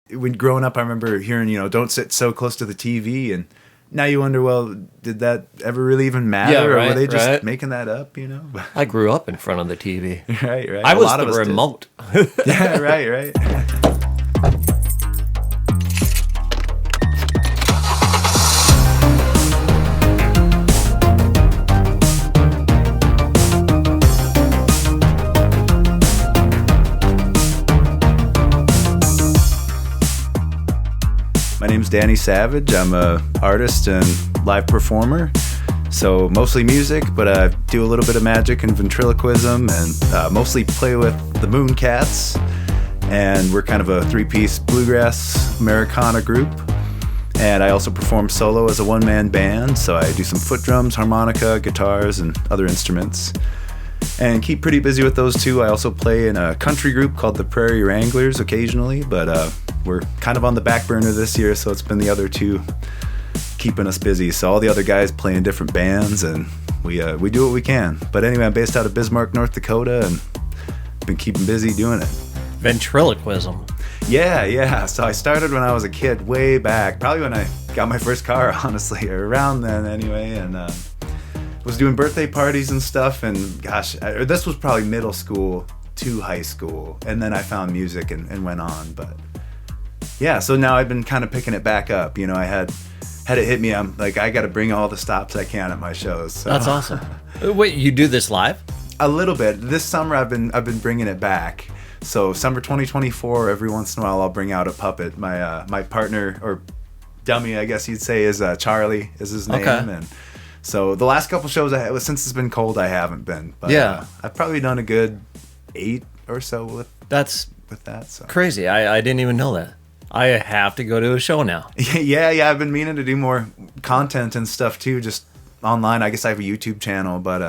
when growing up, I remember hearing, don't sit so close to the TV, and now you wonder, well, did that ever really even matter, or were they just making that up, I grew up in front of the TV. Right. I was the remote. Yeah, right. My name's Danny Savage. I'm a artist and live performer. So mostly music, but I do a little bit of magic and ventriloquism, and mostly play with the Mooncats. And we're kind of a three-piece bluegrass Americana group. And I also perform solo as a one-man band, so I do some foot drums, harmonica, guitars, and other instruments. And keep pretty busy with those two. I also play in a country group called the Prairie Wranglers occasionally, but we're kind of on the back burner this year, so it's been the other two keeping us busy. So all the other guys play in different bands, and we do what we can. But anyway, I'm based out of Bismarck, North Dakota, and been keeping busy doing it. Ventriloquism. Yeah. So I started when I was a kid, way back, probably when I got my first car, honestly, or around then anyway, and was doing birthday parties and stuff, and gosh, this was probably middle school to high school, and then I found music and went on. But yeah, so now I've been kind of picking it back up. I had it hit me. I'm like, I got to bring all the stops I can at my shows. So. That's awesome. Wait, you do this live? A little bit. This summer I've been bringing it back. So summer 2024, every once in a while I'll bring out a puppet. My partner, or dummy, I guess you'd say, is Charlie is his name. Okay. And so the last couple shows since it's been cold, I haven't been. But, yeah. I've probably done a good 8 or so with that. So crazy. I didn't even know that. I have to go to a show now. Yeah. I've been meaning to do more content and stuff too, just online. I guess I have a YouTube channel, but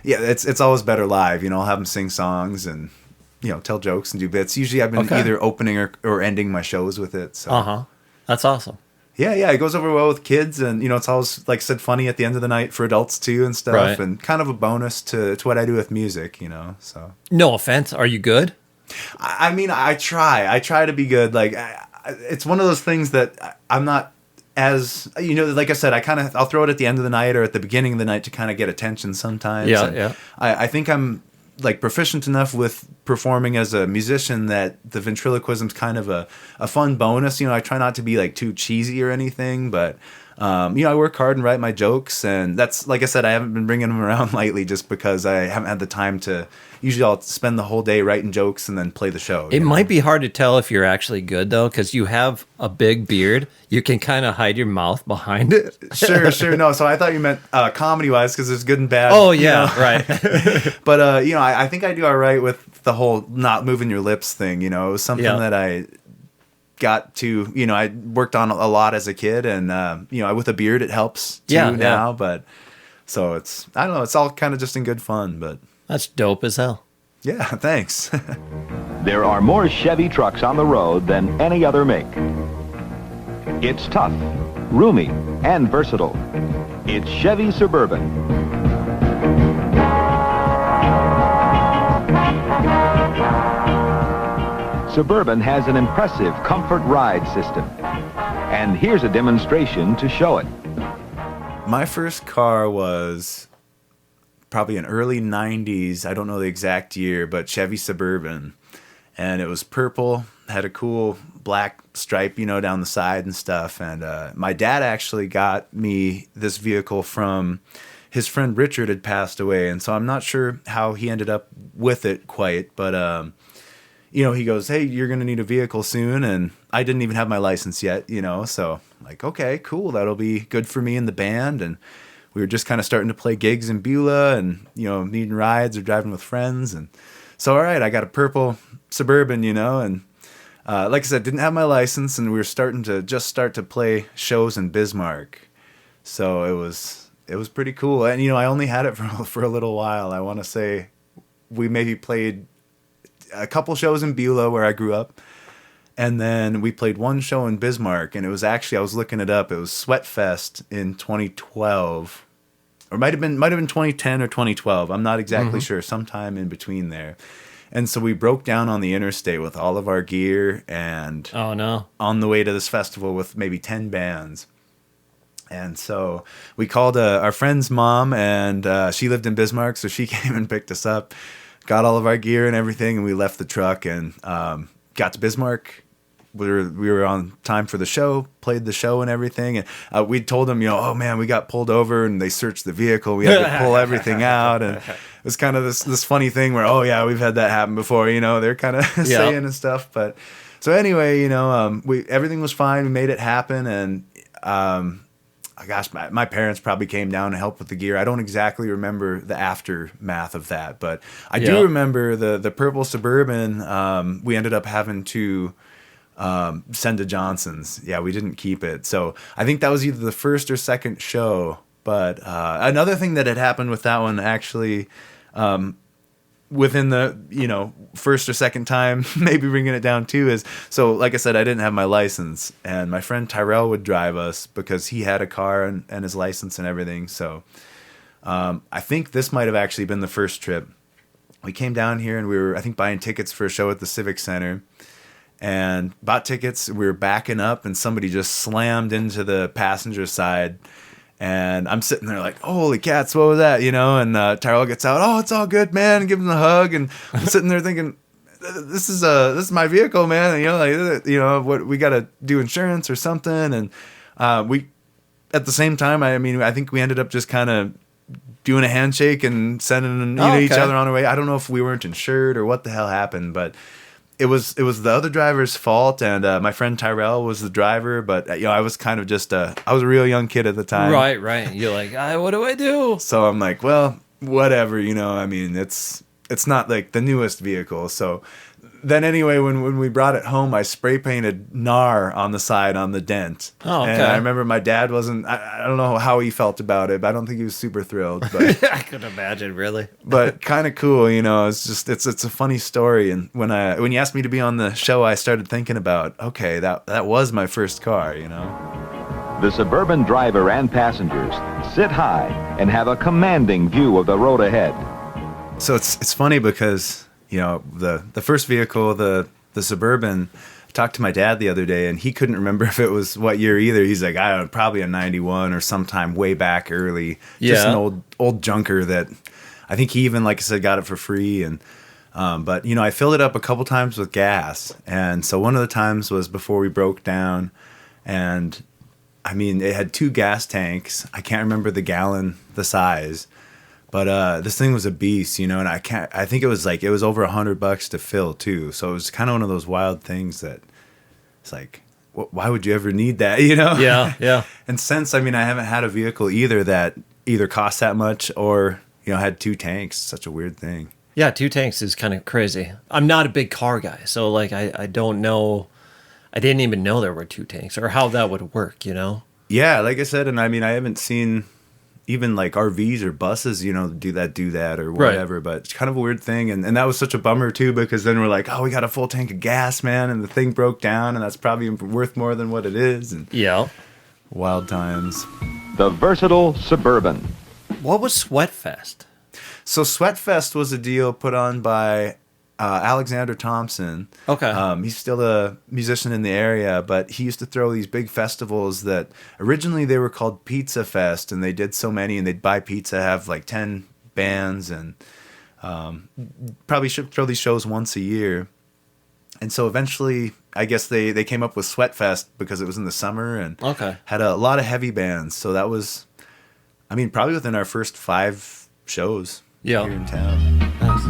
yeah, it's always better live. I'll have them sing songs and tell jokes and do bits. Usually I've been either opening or ending my shows with it. So. That's awesome. Yeah, it goes over well with kids, and it's always, like I said, funny at the end of the night for adults too and stuff, right. And kind of a bonus to what I do with music, so. No offense, are you good? I mean, I try to be good. Like, it's one of those things that I'm not as, like I said, I'll throw it at the end of the night or at the beginning of the night to kind of get attention sometimes. Yeah. I think I'm like proficient enough with performing as a musician that the ventriloquism's kind of a fun bonus. I try not to be like too cheesy or anything, but I work hard and write my jokes, and that's, like I said, I haven't been bringing them around lately just because I haven't had the time to. Usually I'll spend the whole day writing jokes and then play the show. It might be hard to tell if you're actually good, though, because you have a big beard. You can kind of hide your mouth behind it. Sure. No, so I thought you meant comedy-wise, because there's good and bad. Oh, yeah, right. But, I think I do all right with the whole not moving your lips thing. It was something that I got to, I worked on a lot as a kid, and, with a beard, it helps too now. But, so I don't know, it's all kind of just in good fun, but. That's dope as hell. Yeah, thanks. There are more Chevy trucks on the road than any other make. It's tough, roomy, and versatile. It's Chevy Suburban. Suburban has an impressive comfort ride system. And here's a demonstration to show it. My first car was probably an early 90s, I don't know the exact year, but Chevy Suburban. And it was purple, had a cool black stripe, down the side and stuff. And my dad actually got me this vehicle from his friend Richard had passed away. And so I'm not sure how he ended up with it quite, but he goes, hey, you're going to need a vehicle soon. And I didn't even have my license yet, so I'm like, okay, cool. That'll be good for me in the band. And we were just kind of starting to play gigs in Beulah and, needing rides or driving with friends. And so, all right, I got a purple Suburban, and like I said, didn't have my license, and we were starting to play shows in Bismarck. So it was pretty cool. And, I only had it for a little while. I want to say we maybe played a couple shows in Beulah where I grew up. And then we played one show in Bismarck, and it was actually, I was looking it up, it was Sweatfest in 2012. Or might have been 2010 or 2012. I'm not exactly sure, sometime in between there. And so we broke down on the interstate with all of our gear and Oh no. on the way to this festival with maybe 10 bands. And so we called our friend's mom, and she lived in Bismarck, so she came and picked us up, got all of our gear and everything, and we left the truck and got to Bismarck. We were on time for the show, played the show and everything, and we told them, oh man, we got pulled over and they searched the vehicle. We had to pull everything out, and it was kind of this funny thing where, oh yeah, we've had that happen before. They're kind of saying and stuff. But so anyway, everything was fine. We made it happen, and gosh, my parents probably came down to help with the gear. I don't exactly remember the aftermath of that, but I do remember the purple Suburban. We ended up having to send to Johnson's. Yeah, we didn't keep it. So I think that was either the first or second show. But another thing that had happened with that one, actually, within the first or second time, maybe bringing it down too, is, so like I said, I didn't have my license, and my friend Tyrell would drive us because he had a car and his license and everything. So I think this might have actually been the first trip. We came down here and we were, I think, buying tickets for a show at the Civic Center. And bought tickets. We were backing up, and somebody just slammed into the passenger side. And I'm sitting there like, holy cats, what was that? And Tyrell gets out. Oh, it's all good, man. And gives him a hug. And I'm sitting there thinking, this is my vehicle, man. And, what we got to do insurance or something. And we, at the same time, I think we ended up just kind of doing a handshake and sending each other on our way. I don't know if we weren't insured or what the hell happened, but it was the other driver's fault, and my friend Tyrell was the driver, but I was kind of just I was a real young kid at the time. Right. You're like, what do I do? So I'm like, well, whatever, it's not like the newest vehicle. So then anyway, when we brought it home, I spray painted NAR on the side on the dent. Oh, okay. And I remember my dad wasn't, I don't know how he felt about it, but I don't think he was super thrilled. But I could imagine, really. But kind of cool, it's just, it's a funny story. And when you asked me to be on the show, I started thinking about, okay, that was my first car, The Suburban driver and passengers sit high and have a commanding view of the road ahead. So it's funny because, the first vehicle, the Suburban, I talked to my dad the other day, and he couldn't remember if it was what year either. He's like, I don't know, probably a 91 or sometime way back early. Just an old junker that I think he even, like I said, got it for free. And but I filled it up a couple times with gas, and so one of the times was before we broke down, and it had 2 gas tanks. I can't remember the gallon, the size. But this thing was a beast, and I think it was over $100 to fill too. So it was kind of one of those wild things that it's like, why would you ever need that, Yeah. And since, I haven't had a vehicle either that either cost that much or, had 2 tanks. Such a weird thing. Yeah, 2 tanks is kind of crazy. I'm not a big car guy, so I don't know. I didn't even know there were 2 tanks or how that would work, Yeah, like I said, and I haven't seen even like RVs or buses, do that or whatever. Right. But it's kind of a weird thing. And that was such a bummer too, because then we're like, oh, we got a full tank of gas, man. And the thing broke down, and that's probably worth more than what it is. And wild times. The versatile Suburban. What was Sweatfest? So Sweatfest was a deal put on by Alexander Thompson. Okay. He's still a musician in the area, but he used to throw these big festivals that originally they were called Pizza Fest, and they did so many, and they'd buy pizza, have like 10 bands, and probably should throw these shows once a year. And so eventually, I guess they came up with Sweatfest because it was in the summer and had a lot of heavy bands. So that was, probably within our first 5 shows here in town. Nice.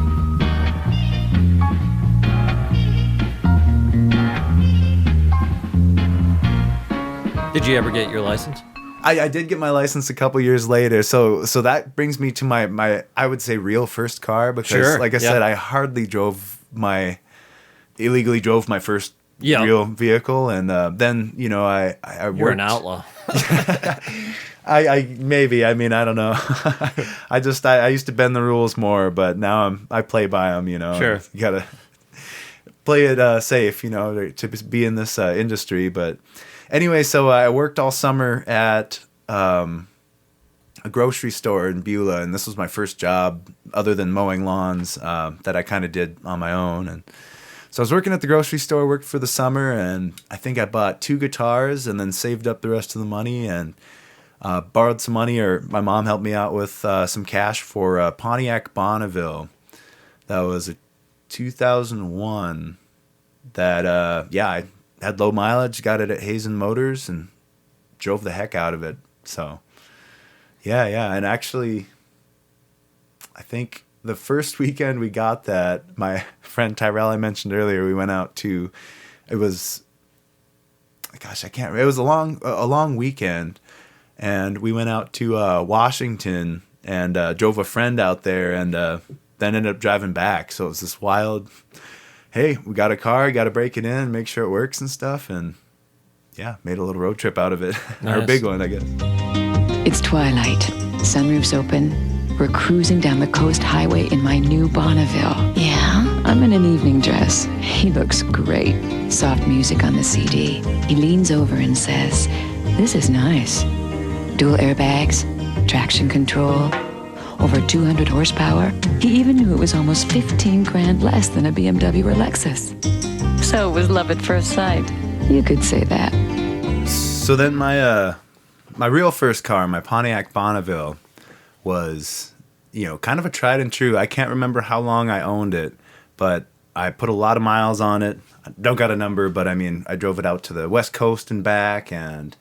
Did you ever get your license? I did get my license a couple years later, so that brings me to my I would say real first car, because like I said, I hardly illegally drove my first real vehicle, and then I worked. You're an outlaw. I maybe, I don't know. I used to bend the rules more, but now I play by them. Sure, you gotta play it safe, to be in this industry, but. Anyway, so I worked all summer at a grocery store in Beulah, and this was my first job other than mowing lawns that I kind of did on my own. And so I was working at the grocery store, worked for the summer, and I think I bought 2 guitars and then saved up the rest of the money and borrowed some money, or my mom helped me out with some cash for a Pontiac Bonneville. That was a 2001 that, I had low mileage, got it at Hazen Motors, and drove the heck out of it. So, yeah. And actually, I think the first weekend we got that, my friend Tyrell I mentioned earlier, we went out to, it was a long weekend, and we went out to Washington and drove a friend out there, and then ended up driving back. So it was this wild, hey, we got a car, got to break it in, make sure it works and stuff, and yeah, made a little road trip out of it. Nice. Or a big one, I guess. It's twilight, sunroof's open. We're cruising down the coast highway in my new Bonneville. Yeah, I'm in an evening dress. He looks great. Soft music on the CD. He leans over and says, "This is nice. Dual airbags, traction control, over 200 horsepower. He even knew it was almost 15 grand less than a BMW or Lexus. So it was love at first sight. You could say that." So then my real first car, my Pontiac Bonneville, was, kind of a tried and true. I can't remember how long I owned it, but I put a lot of miles on it. I don't got a number, but I mean, I drove it out to the West Coast and back. And,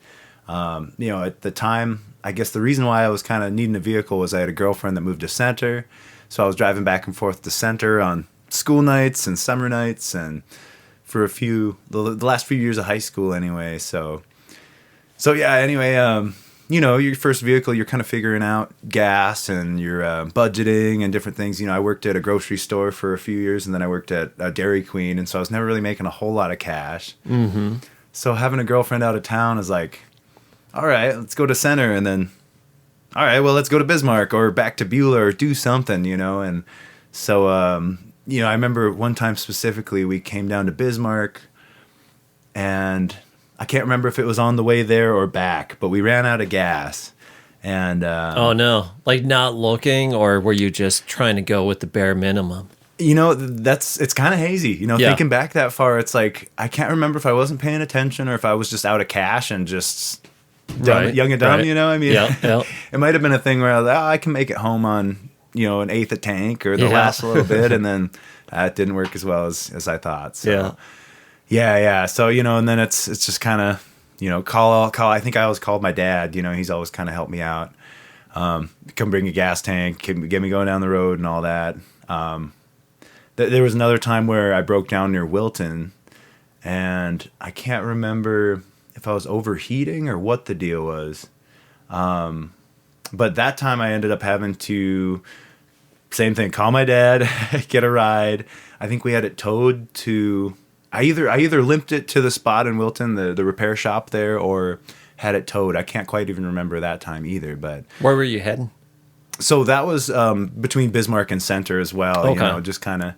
at the time, I guess the reason why I was kind of needing a vehicle was I had a girlfriend that moved to Center. So I was driving back and forth to Center on school nights and summer nights, and for the last few years of high school anyway. So yeah, anyway, your first vehicle, you're kind of figuring out gas and you're budgeting and different things. I worked at a grocery store for a few years, and then I worked at a Dairy Queen, and so I was never really making a whole lot of cash. Mm-hmm. So having a girlfriend out of town is like, all right, let's go to Center, and then, all right, well, let's go to Bismarck or back to Beulah or do something, and so, I remember one time specifically we came down to Bismarck, and I can't remember if it was on the way there or back, but we ran out of gas. And oh no, like not looking, or were you just trying to go with the bare minimum? It's kind of hazy. Thinking back that far, it's like I can't remember if I wasn't paying attention or if I was just out of cash and just young and dumb. Right. I mean, Yeah. It might have been a thing where I was like, I can make it home on an eighth of tank or the last a little bit, and then it didn't work as well as I thought. So. Yeah. So, and then it's just kind of, call. I think I always called my dad, he's always kind of helped me out. Come bring a gas tank, get me going down the road and all that. There was another time where I broke down near Wilton, and I can't remember if I was overheating or what the deal was. But that time I ended up having to, same thing, call my dad, get a ride. I think we had it towed to... I either limped it to the spot in Wilton, the repair shop there, or had it towed. I can't quite even remember that time either. But where were you heading? So that was between Bismarck and Center as well. Okay. Just kind of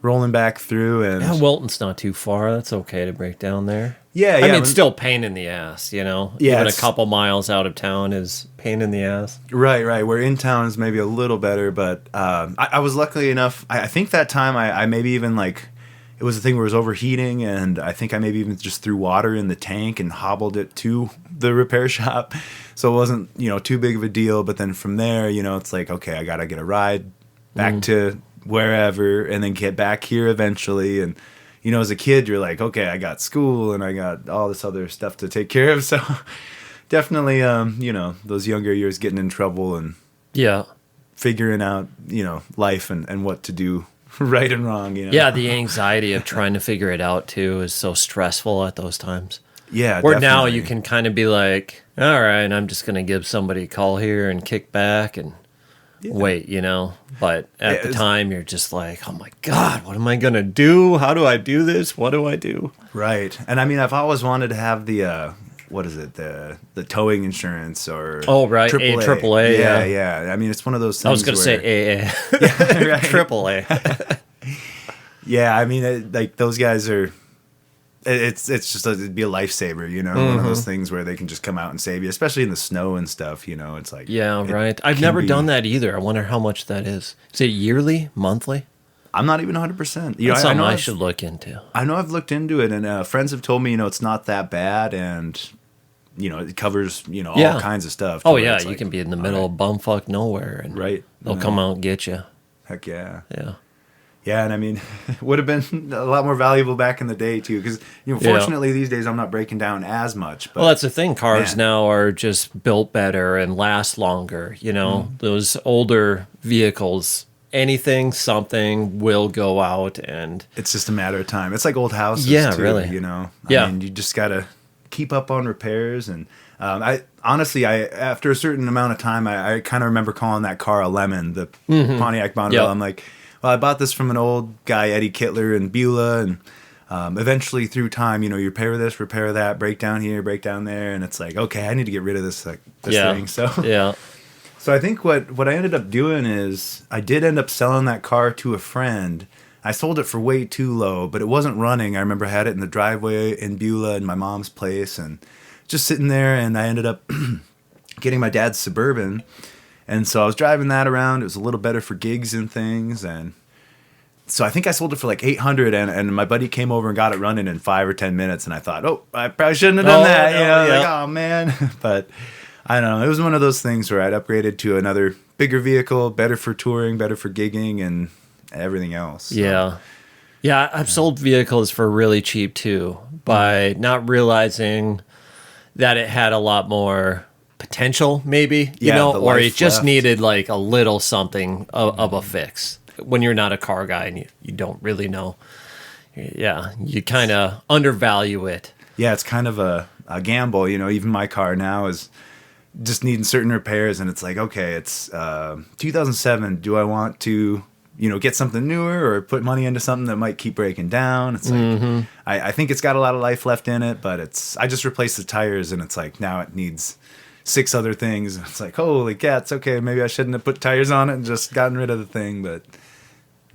rolling back through. And Wilton's not too far. That's okay to break down there. Yeah. I mean, it's still pain in the ass. Yeah, even a couple miles out of town is pain in the ass. Right. Where in town is maybe a little better, but I was lucky enough. I think that time I maybe even like. It was a thing where it was overheating, and I think I maybe even just threw water in the tank and hobbled it to the repair shop. So it wasn't, too big of a deal. But then from there, it's like, okay, I got to get a ride back to wherever and then get back here eventually. And, as a kid, you're like, okay, I got school and I got all this other stuff to take care of. So definitely, those younger years getting in trouble and figuring out, life and what to do. Right and wrong, Yeah, the anxiety of trying to figure it out too is so stressful at those times. Yeah, Where definitely. now you can kind of be like, all right, I'm just going to give somebody a call here and kick back and wait, But at the time, you're just like, oh my God, what am I going to do? How do I do this? What do I do? Right. And I mean, I've always wanted to have the... what is it? The towing insurance or AAA. Yeah. I mean, it's one of those things. I was going to say AA. Yeah, right. AAA. Yeah, I mean, like those guys are. it's just it'd be a lifesaver, you know, one of those things where they can just come out and save you, especially in the snow and stuff, you know. It's like right. I've never done that either. I wonder how much that is. Is it yearly, monthly? I'm not even 100%. You That's know, something I should look into. I know I've looked into it, and friends have told me, you know, it's not that bad, and you know, it covers, you know, all kinds of stuff. Oh yeah, you can be in the middle of bumfuck nowhere, and they'll come out and get you. Heck yeah. Yeah. Yeah, and I mean, it would have been a lot more valuable back in the day, too, because, you know, fortunately, these days I'm not breaking down as much. But, well, that's the thing. Cars now are just built better and last longer. You know, those older vehicles, something will go out, and it's just a matter of time. It's like old houses, too, really. You know? I mean, you just got to keep up on repairs, and I after a certain amount of time, I kind of remember calling that car a lemon, the Pontiac Bonneville. I'm like, well, I bought this from an old guy, Eddie Kittler in Beulah, and eventually through time, you know, you repair this, repair that, break down here, break down there, and it's like, okay, I need to get rid of this thing. So so I think what I ended up doing is I did end up selling that car to a friend. I sold it for way too low, but it wasn't running. I remember I had it in the driveway in Beulah in my mom's place, and just sitting there, and I ended up getting my dad's Suburban. And so I was driving that around. It was a little better for gigs and things. And so I think I sold it for like $800, and my buddy came over and got it running in 5 or 10 minutes. And I thought, oh, I probably shouldn't have done that. You know, like, oh, man. But I don't know. It was one of those things where I'd upgraded to another bigger vehicle, better for touring, better for gigging, and everything else. So. Yeah, I've sold vehicles for really cheap, too, by not realizing that it had a lot more potential, maybe, you know, or it just needed like a little something of a fix. When you're not a car guy and you don't really know, you kind of undervalue it. Yeah, it's kind of a gamble, you know. Even my car now is just needing certain repairs, and it's like, okay, it's 2007. Do I want to, you know, get something newer or put money into something that might keep breaking down? It's like I think it's got a lot of life left in it, but I just replaced the tires, and it's like now it needs 6 other things. It's like, holy cats, okay, maybe I shouldn't have put tires on it and just gotten rid of the thing, but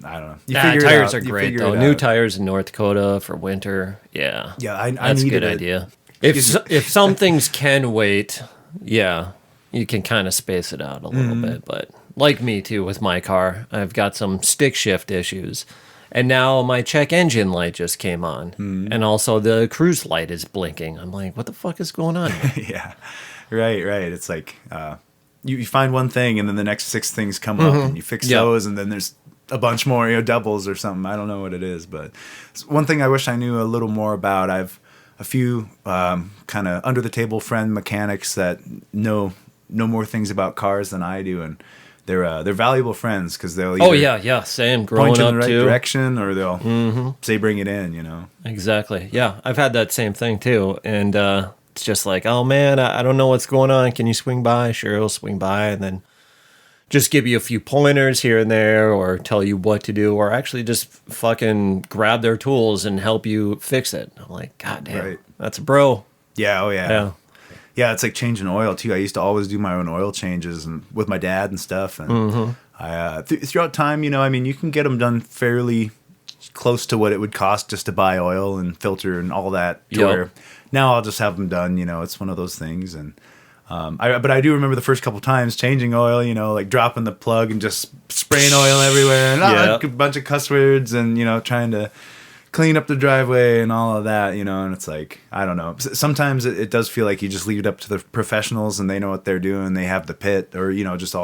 I don't know. Tires are great, though. New tires in North Dakota for winter, that's a good idea. If some things can wait, you can kind of space it out a little bit, but like me, too, with my car, I've got some stick shift issues, and now my check engine light just came on, and also the cruise light is blinking. I'm like, what the fuck is going on here? Right. It's like you find one thing, and then the next 6 things come up, and you fix those, and then there's a bunch more, you know, doubles or something. I don't know what it is, but it's one thing I wish I knew a little more about. I've a few kind of under the table friend mechanics that know more things about cars than I do, and they're valuable friends because they'll same growing point you in up the right too. direction, or they'll say bring it in, you know. Exactly. Yeah, I've had that same thing too, and it's just like, oh man, I don't know what's going on. Can you swing by? Sure, he'll swing by, and then just give you a few pointers here and there, or tell you what to do, or actually just fucking grab their tools and help you fix it. I'm like, God damn, that's a bro. Yeah, Yeah, it's like changing oil too. I used to always do my own oil changes and with my dad and stuff. And I throughout time, you know, I mean, you can get them done fairly close to what it would cost just to buy oil and filter and all that. Where now I'll just have them done. You know, it's one of those things. And but I do remember the first couple times changing oil. You know, like dropping the plug and just spraying oil everywhere, and a bunch of cuss words, and you know, trying to clean up the driveway and all of that, you know, and it's like, I don't know. Sometimes it does feel like you just leave it up to the professionals and they know what they're doing. They have the pit or, you know, just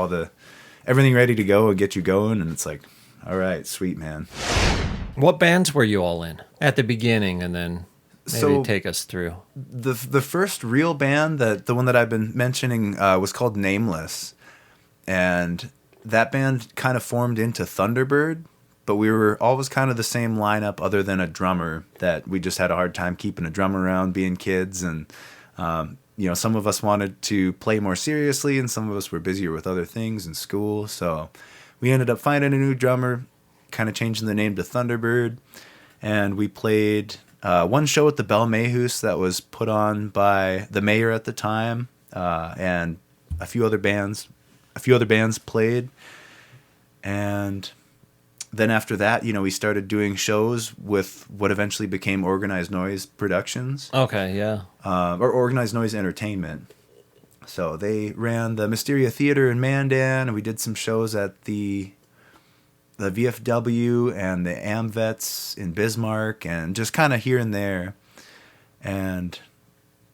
everything ready to go and get you going. And it's like, all right, sweet, man. What bands were you all in at the beginning, and then maybe take us through? The first real band, the one that I've been mentioning, was called Nameless. And that band kind of formed into Thunderbird. But we were always kind of the same lineup other than a drummer, that we just had a hard time keeping a drummer around being kids. And, you know, some of us wanted to play more seriously and some of us were busier with other things in school. So we ended up finding a new drummer, kind of changing the name to Thunderbird. And we played one show at the Belle Mayhouse that was put on by the mayor at the time. And a few other bands played. And then after that, we started doing shows with what eventually became Organized Noise Productions. Okay, yeah. Or Organized Noise Entertainment. So they ran the Mysteria Theater in Mandan, and we did some shows at the VFW and the AmVets in Bismarck, and just kind of here and there. And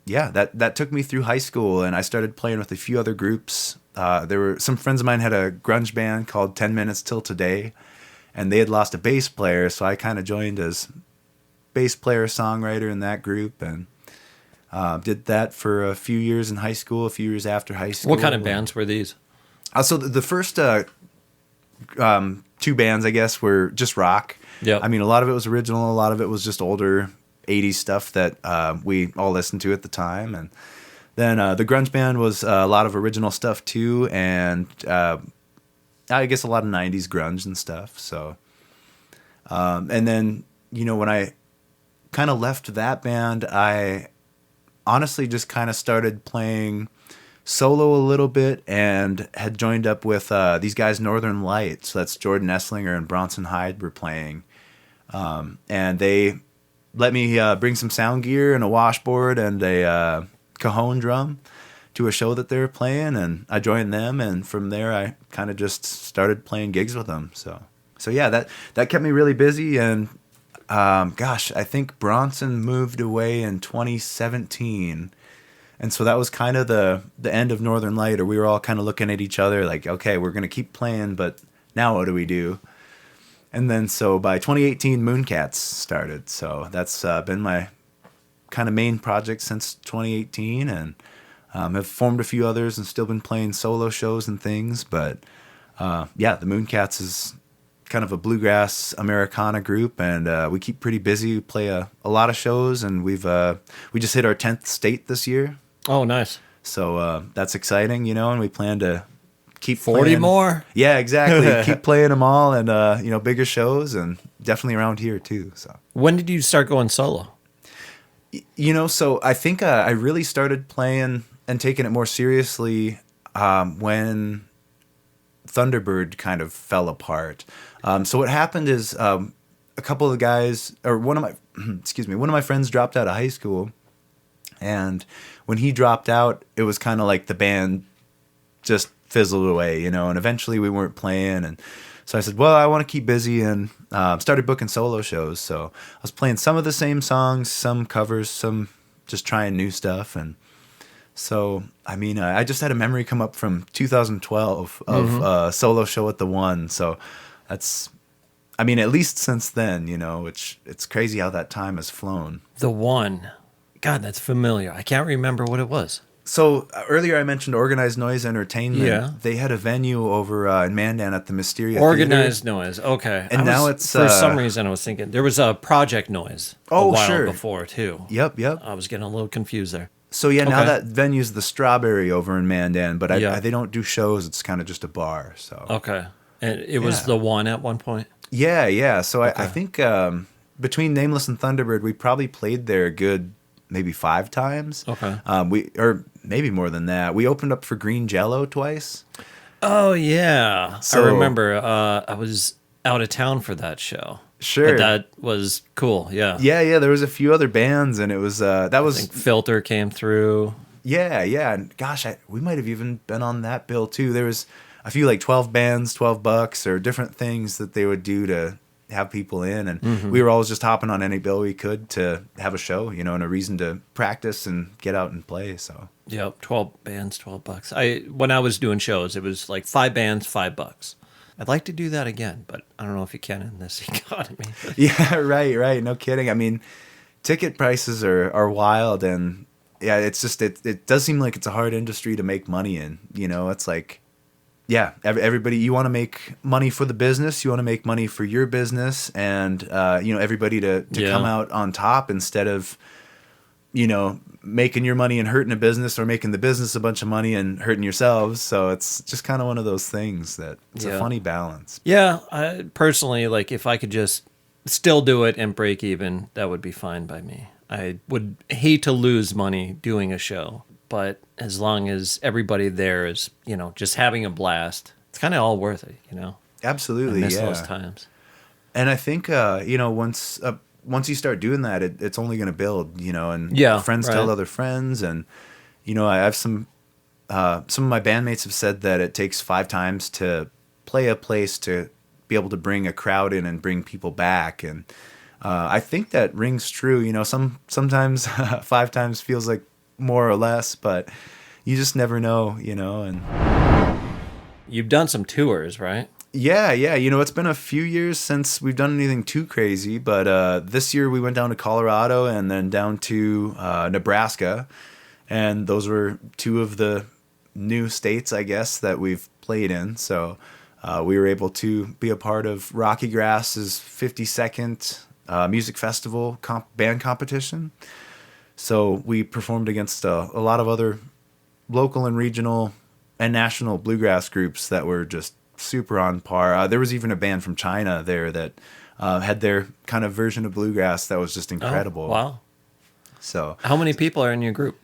yeah, that took me through high school, and I started playing with a few other groups. There were some friends of mine had a grunge band called 10 Minutes Till Today, and they had lost a bass player, so I kind of joined as bass player, songwriter in that group, and did that for a few years in high school, a few years after high school. What kind of bands were these? So the first two bands, I guess, were just rock. Yeah. I mean, a lot of it was original, a lot of it was just older 80s stuff that we all listened to at the time, and then the grunge band was a lot of original stuff too, and I guess a lot of 90s grunge and stuff. So, and then, when I kind of left that band, I honestly just kind of started playing solo a little bit, and had joined up with these guys, Northern Light. So that's Jordan Esslinger and Bronson Hyde were playing. And they let me bring some sound gear and a washboard and a cajon drum to a show that they were playing, and I joined them, and from there I kind of just started playing gigs with them. So yeah, that kept me really busy, and I think Bronson moved away in 2017, and so that was kind of the end of Northern Light, or we were all kind of looking at each other like, okay, we're gonna keep playing, but now what do we do? And then so by 2018, Mooncats started, so that's been my kind of main project since 2018, and have formed a few others and still been playing solo shows and things. But yeah, the Mooncats is kind of a bluegrass Americana group, and we keep pretty busy. We play a lot of shows, and we just hit our 10th state this year. Oh, nice. So that's exciting, and we plan to keep 40 playing more. Yeah, exactly. Keep playing them all, and bigger shows, and definitely around here too. So when did you start going solo? So I think I really started playing and taking it more seriously when Thunderbird kind of fell apart. So what happened is a couple of the guys, or one of my friends dropped out of high school, and when he dropped out, it was kind of like the band just fizzled away, and eventually we weren't playing, and so I said, well, I want to keep busy, and started booking solo shows. So I was playing some of the same songs, some covers, some just trying new stuff. And so, I mean, I just had a memory come up from 2012 of a solo show at the One. So that's, I mean, at least since then, which it's crazy how that time has flown. The One. God, that's familiar. I can't remember what it was. So earlier I mentioned Organized Noise Entertainment. Yeah. They had a venue over in Mandan at the Mysteria Organized Theater. Noise, okay. And now it's... For some reason I was thinking, there was a Project Noise a while before too. Yep. I was getting a little confused there. So yeah, now that venue's the Strawberry over in Mandan, but they don't do shows. It's kind of just a bar. So okay. And it was the One at one point? Yeah. So I think between Nameless and Thunderbird, we probably played there a good maybe 5 times. Okay. Or maybe more than that. We opened up for Green Jello twice. Oh, yeah. So, I remember I was out of town for that show. Sure. But that was cool, yeah. Yeah, there was a few other bands, and it was... I think Filter came through. Yeah. And gosh, we might have even been on that bill, too. There was a few, like, 12 bands, $12, or different things that they would do to have people in, and we were always just hopping on any bill we could to have a show, and a reason to practice and get out and play. So yep, 12 bands, $12. When I was doing shows, it was like 5 bands, $5. I'd like to do that again, but I don't know if you can in this economy. Yeah, right. No kidding. I mean, ticket prices are wild, and yeah, it's just it does seem like it's a hard industry to make money in. It's like, yeah, everybody, you want to make money for the business, you want to make money for your business, and everybody to come out on top instead of making your money and hurting a business, or making the business a bunch of money and hurting yourselves. So it's just kind of one of those things that it's a funny balance. Yeah, I personally, like, if I could just still do it and break even, that would be fine by me. I would hate to lose money doing a show. But as long as everybody there is, just having a blast, it's kind of all worth it, Absolutely, I miss those times. And I think once you start doing that, it's only going to build, and friends tell other friends, and I have some of my bandmates have said that it takes 5 times to play a place to be able to bring a crowd in and bring people back, and I think that rings true. Sometimes 5 times feels like more or less, but you just never know, and you've done some tours, right? Yeah. It's been a few years since we've done anything too crazy, but this year we went down to Colorado and then down to Nebraska, and those were 2 of the new states, I guess, that we've played in. So we were able to be a part of Rocky Grass's 52nd music festival band competition. So we performed against a lot of other local and regional and national bluegrass groups that were just super on par. There was even a band from China there that had their kind of version of bluegrass that was just incredible. Oh, wow. So how many people are in your group?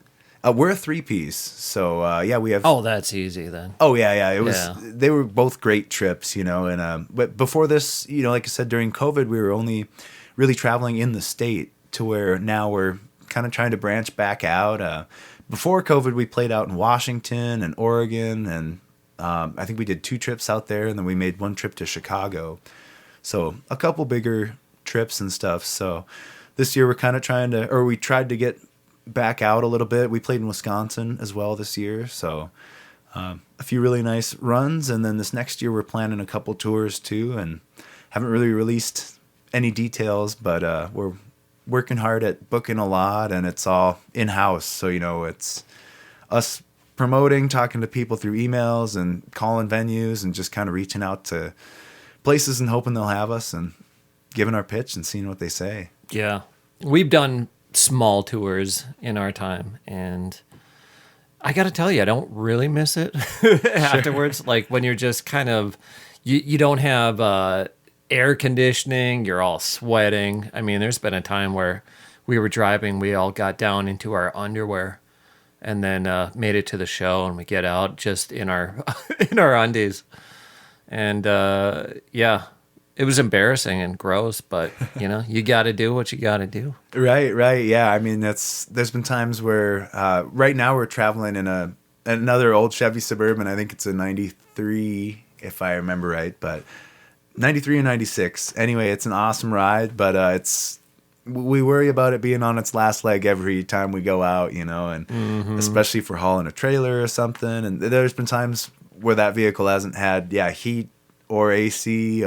We're a 3-piece. So we have... Oh, that's easy then. Oh, yeah. It was. They were both great trips, and but before this, like I said, during COVID, we were only really traveling in the state, to where now we're kind of trying to branch back out. Before COVID, we played out in Washington and Oregon, and I think we did 2 trips out there, and then we made 1 trip to Chicago. So a couple bigger trips and stuff. So this year we're kind of we tried to get back out a little bit. We played in Wisconsin as well this year. So a few really nice runs. And then this next year we're planning a couple tours too, and haven't really released any details, but we're working hard at booking a lot, and it's all in-house. So, it's us promoting, talking to people through emails and calling venues and just kind of reaching out to places and hoping they'll have us and giving our pitch and seeing what they say. Yeah. We've done small tours in our time, and I got to tell you, I don't really miss it afterwards. Like when you're just kind of, you don't have air conditioning, you're all sweating. I mean, there's been a time where we were driving, we all got down into our underwear and then made it to the show, and we get out just in our in our undies. And it was embarrassing and gross, but you got to do what you got to do. Right. Yeah. I mean, there's been times where right now we're traveling in another old Chevy Suburban. I think it's a 93, if I remember right, but 93 and 96. Anyway, it's an awesome ride, but we worry about it being on its last leg every time we go out, and especially if we're hauling a trailer or something. And there's been times where that vehicle hasn't had heat or AC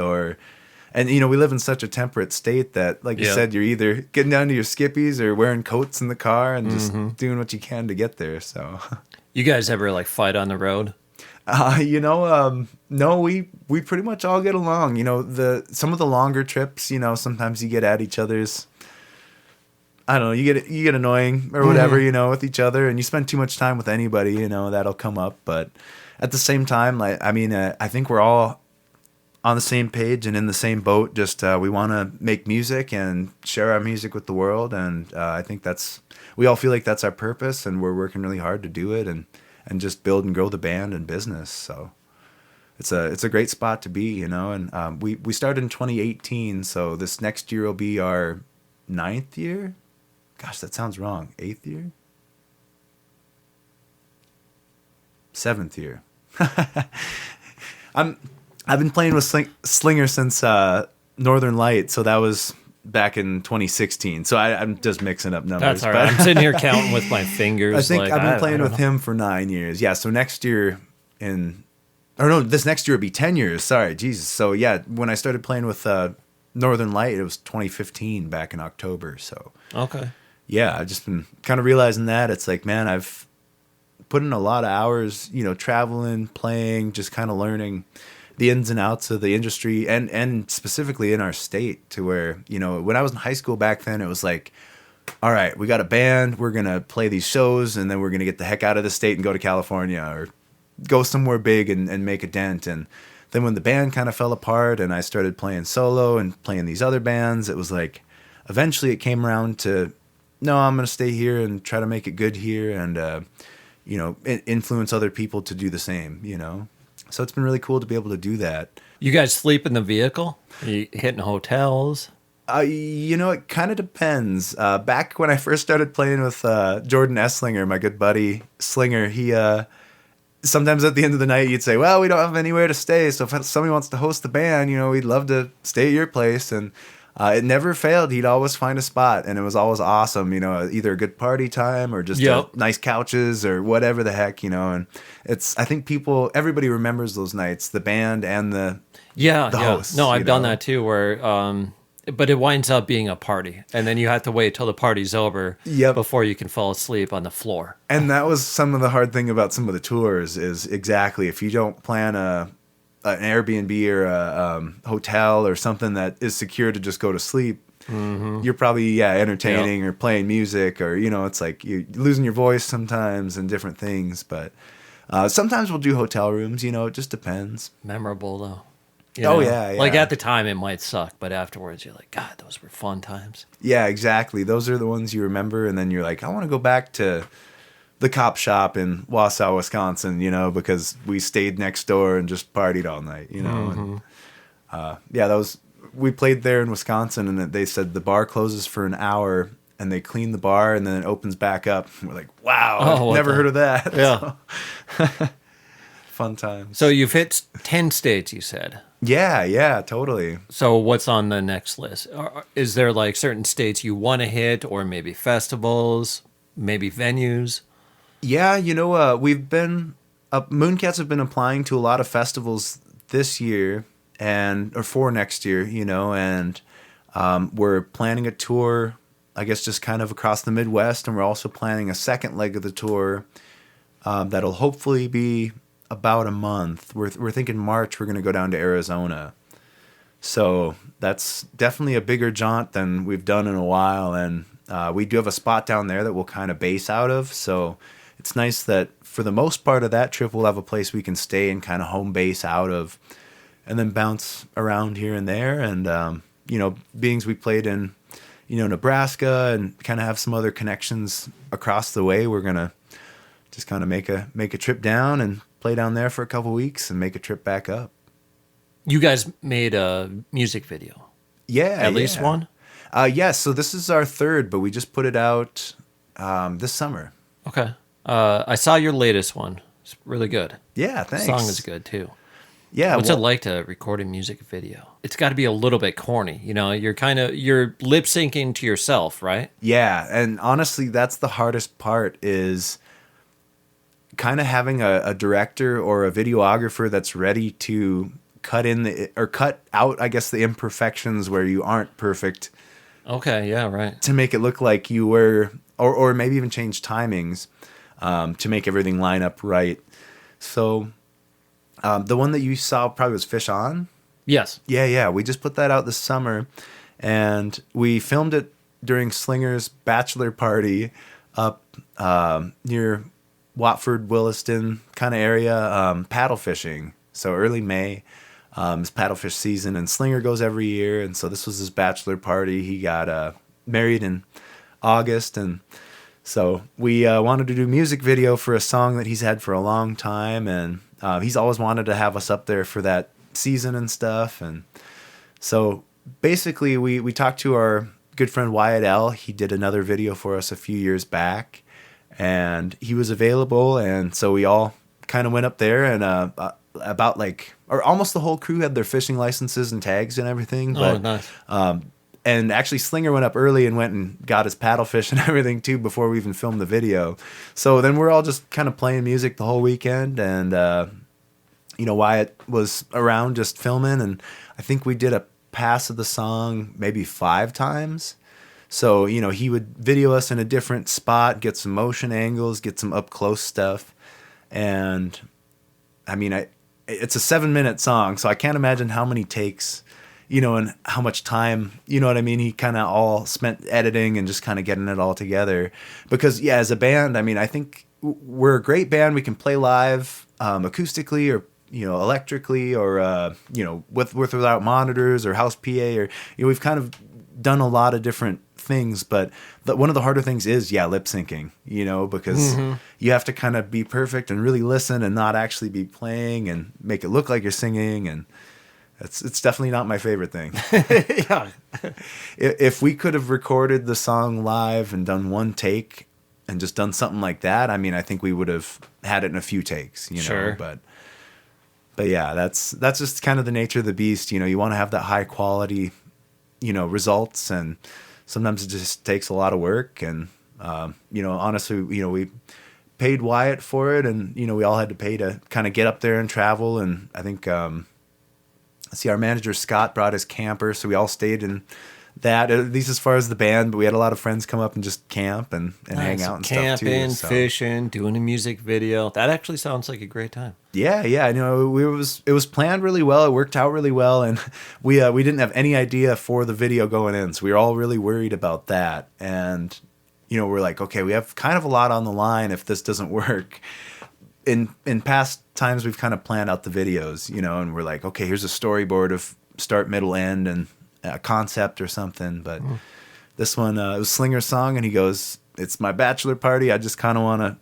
and we live in such a temperate state that, like you said, you're either getting down to your skippies or wearing coats in the car and just doing what you can to get there. So you guys ever fight on the road? No, we pretty much all get along. Some of the longer trips, sometimes you get at each other's, I don't know, you get annoying or whatever, with each other, and you spend too much time with anybody, that'll come up. But at the same time, I think we're all on the same page and in the same boat. Just we want to make music and share our music with the world, and I think we all feel like that's our purpose, and we're working really hard to do it and just build and grow the band and business. So it's a great spot to be, and we started in 2018, so this next year will be our 9th year. Gosh, that sounds wrong. 8th year? 7th year. I've been playing with Slinger since Northern Light, so that was back in 2016. So I'm just mixing up numbers. That's all right. I'm sitting here counting with my fingers. I think I've been playing with him for 9 years. Yeah, so next year this next year would be 10 years. Sorry, Jesus. So yeah, when I started playing with Northern Light, it was 2015 back in October. So okay. Yeah, I've just been kind of realizing that. It's like, man, I've put in a lot of hours, traveling, playing, just kind of learning the ins and outs of the industry and specifically in our state, to where, when I was in high school back then, it was like, all right, we got a band, we're going to play these shows, and then we're going to get the heck out of the state and go to California or go somewhere big and make a dent. And then when the band kind of fell apart and I started playing solo and playing these other bands, it was like, eventually it came around to, no, I'm going to stay here and try to make it good here and, influence other people to do the same, So it's been really cool to be able to do that. You guys sleep in the vehicle? Are you hitting hotels? It kind of depends. Back when I first started playing with Jordan Esslinger, my good buddy Slinger, he sometimes at the end of the night you'd say, well, we don't have anywhere to stay, so if somebody wants to host the band, we'd love to stay at your place. And it never failed. He'd always find a spot, and it was always awesome, either a good party time or just nice couches or whatever the heck, and I think everybody remembers those nights, the band and the hosts. No, I've done that too, where but it winds up being a party, and then you have to wait till the party's over before you can fall asleep on the floor. And that was some of the hard thing about some of the tours is exactly if you don't plan an Airbnb or a hotel or something that is secure to just go to sleep, you're probably entertaining or playing music or it's like you're losing your voice sometimes and different things. But sometimes we'll do hotel rooms. It just depends. Memorable though. Yeah. Like at the time it might suck, but afterwards you're like, God, those were fun times. Yeah, exactly. Those are the ones you remember, and then you're like, I want to go back to the cop shop in Wausau, Wisconsin, because we stayed next door and just partied all night, And, we played there in Wisconsin, and they said the bar closes for an hour, and they clean the bar, and then it opens back up. And we're like, wow, I've never heard of that. Yeah. So, fun times. So you've hit 10 states, you said. Yeah, totally. So what's on the next list? Is there like certain states you want to hit, or maybe festivals, maybe venues? Yeah, we've been Mooncats have been applying to a lot of festivals this year or for next year, and we're planning a tour, I guess, just kind of across the Midwest, and we're also planning a second leg of the tour that'll hopefully be about a month. We're thinking March we're going to go down to Arizona. So that's definitely a bigger jaunt than we've done in a while, and we do have a spot down there that we'll kind of base out of. So it's nice that for the most part of that trip we'll have a place we can stay and kind of home base out of, and then bounce around here and there. And being as we played in Nebraska and kind of have some other connections across the way, we're gonna just kind of make a trip down and play down there for a couple weeks and make a trip back up. You guys made a music video. Yeah. At least one? Yes. So this is our third, but we just put it out this summer. Okay. I saw your latest one. It's really good. Yeah, thanks. The song is good too. Yeah. What's it like to record a music video? It's got to be a little bit corny. You're lip syncing to yourself, right? Yeah. And honestly, that's the hardest part is kind of having a director or a videographer that's ready to cut out, I guess, the imperfections where you aren't perfect. Okay, yeah, right. To make it look like you were, or maybe even change timings to make everything line up right. So the one that you saw probably was Fish On? Yes. Yeah. We just put that out this summer, and we filmed it during Slinger's bachelor party up near Watford, Williston kind of area, paddle fishing. So early May is paddlefish season, and Slinger goes every year. And so this was his bachelor party. He got married in August, and so we wanted to do a music video for a song that he's had for a long time, and he's always wanted to have us up there for that season and stuff. And so basically we talked to our good friend Wyatt L. He did another video for us a few years back, and he was available, and so we all kind of went up there, and almost the whole crew had their fishing licenses and tags and everything. But, nice. And actually Slinger went up early and went and got his paddlefish and everything too before we even filmed the video. So then we're all just kind of playing music the whole weekend, and Wyatt was around just filming, and I think we did a pass of the song maybe 5 times. So, he would video us in a different spot, get some motion angles, get some up-close stuff. And, it's a 7-minute song, so I can't imagine how many takes, and how much time, he kind of all spent editing and just kind of getting it all together. Because, as a band, I think we're a great band. We can play live acoustically or, electrically or, with without monitors or house PA or, we've kind of done a lot of different things, but one of the harder things is lip syncing, because you have to kind of be perfect and really listen and not actually be playing and make it look like you're singing. And It's definitely not my favorite thing. Yeah. If we could have recorded the song live and done one take and just done something like that, I mean, I think we would have had it in a few takes, you know. Sure. But yeah, that's just kind of the nature of the beast. You know, you want to have that high quality, you know, results, and sometimes it just takes a lot of work. And you know, honestly, you know, we paid Wyatt for it, and you know, we all had to pay to kind of get up there and travel. And I think see, our manager Scott brought his camper, so we all stayed in that, at least as far as the band. But we had a lot of friends come up and just camp and hang out and camping, stuff too. Camping, So. fishing, doing a music video. That actually sounds like a great time. Yeah, you know, it was planned really well. It worked out really well, and we didn't have any idea for the video going in, so we were all really worried about that. And you know, we're like, okay, we have kind of a lot on the line if this doesn't work. In past times, we've kind of planned out the videos, you know, and we're like, okay, here's a storyboard of start, middle, end, and a concept or something. But this one, it was Slinger's song, and he goes, "It's my bachelor party. I just kind of want to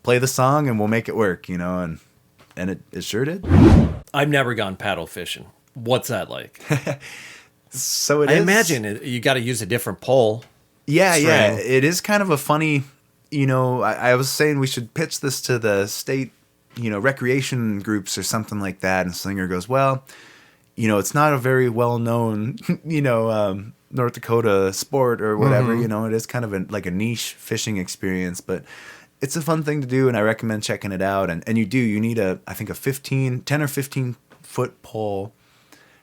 play the song, and we'll make it work," you know, and it sure did. I've never gone paddle fishing. What's that like? So I imagine you got to use a different pole. Yeah, string. yeah. It is kind of a funny, you know, I was saying we should pitch this to the state, you know, recreation groups or something like that. And Slinger goes, well, you know, it's not a very well-known, you know, North Dakota sport or whatever, you know, it is kind of like a niche fishing experience, but it's a fun thing to do, and I recommend checking it out. And you need I think a 10 or 15 foot pole,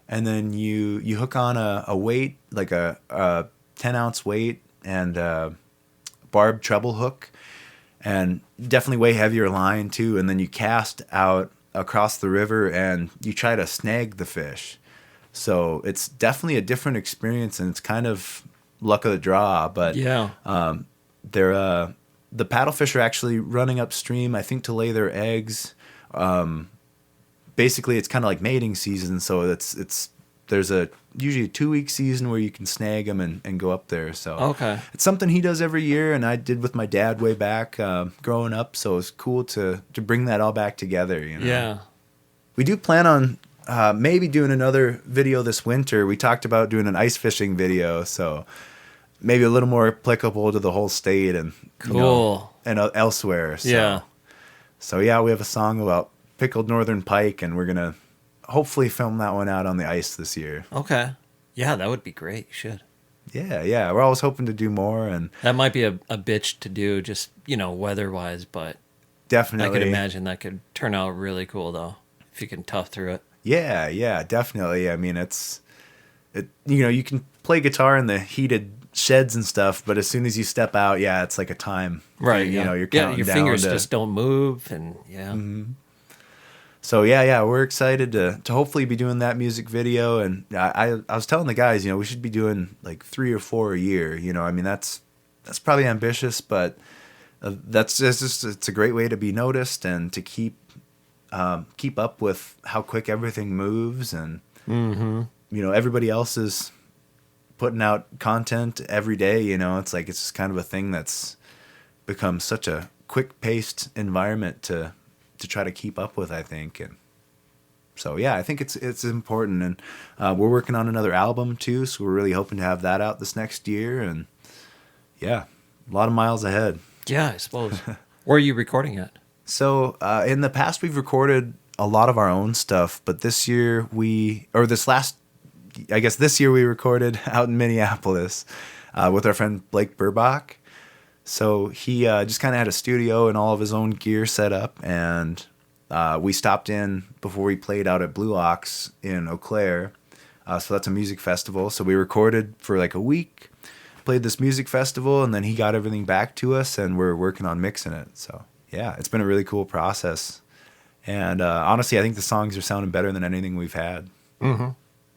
and then you hook on a weight, like a 10-ounce weight, and barbed treble hook, and definitely way heavier line too. And then you cast out across the river and you try to snag the fish. So it's definitely a different experience, and it's kind of luck of the draw. But yeah, they're the paddlefish are actually running upstream, I think, to lay their eggs. Basically, it's kind of like mating season, so there's usually a 2-week season where you can snag them and go up there. So okay, it's something he does every year, and I did with my dad way back growing up. So it's cool to bring that all back together. You know? Yeah, we do plan on maybe doing another video this winter. We talked about doing an ice fishing video, so maybe a little more applicable to the whole state and cool, you know, and elsewhere. So, yeah. So yeah, we have a song about pickled northern pike, and we're gonna hopefully film that one out on the ice this year. Okay. Yeah, that would be great. You should. Yeah. We're always hoping to do more, and that might be a bitch to do, just, you know, weather-wise, but definitely. I could imagine that could turn out really cool, though, if you can tough through it. Yeah, definitely. I mean, you know, you can play guitar in the heated sheds and stuff, but as soon as you step out, yeah, it's like a time. Right. You yeah. know, you're counting your down fingers to, just don't move, and yeah. Mm-hmm. So yeah, we're excited to hopefully be doing that music video. And I was telling the guys, you know, we should be doing like 3 or 4 a year. You know, I mean, that's probably ambitious, but it's a great way to be noticed and to keep up with how quick everything moves. And you know, everybody else is putting out content every day. You know, it's just kind of a thing that's become such a quick-paced environment to try to keep up with, I think. And so yeah, I think it's important. And we're working on another album too, so we're really hoping to have that out this next year. And yeah, a lot of miles ahead. Yeah, I suppose. Where are you recording at? So in the past, we've recorded a lot of our own stuff, but this year we recorded out in Minneapolis with our friend Blake Burbach. So he just kind of had a studio and all of his own gear set up, and we stopped in before we played out at Blue Ox in Eau Claire. So that's a music festival. So we recorded for like a week, played this music festival, and then he got everything back to us, and we're working on mixing it. So yeah, it's been a really cool process. And honestly, I think the songs are sounding better than anything we've had. Mm-hmm.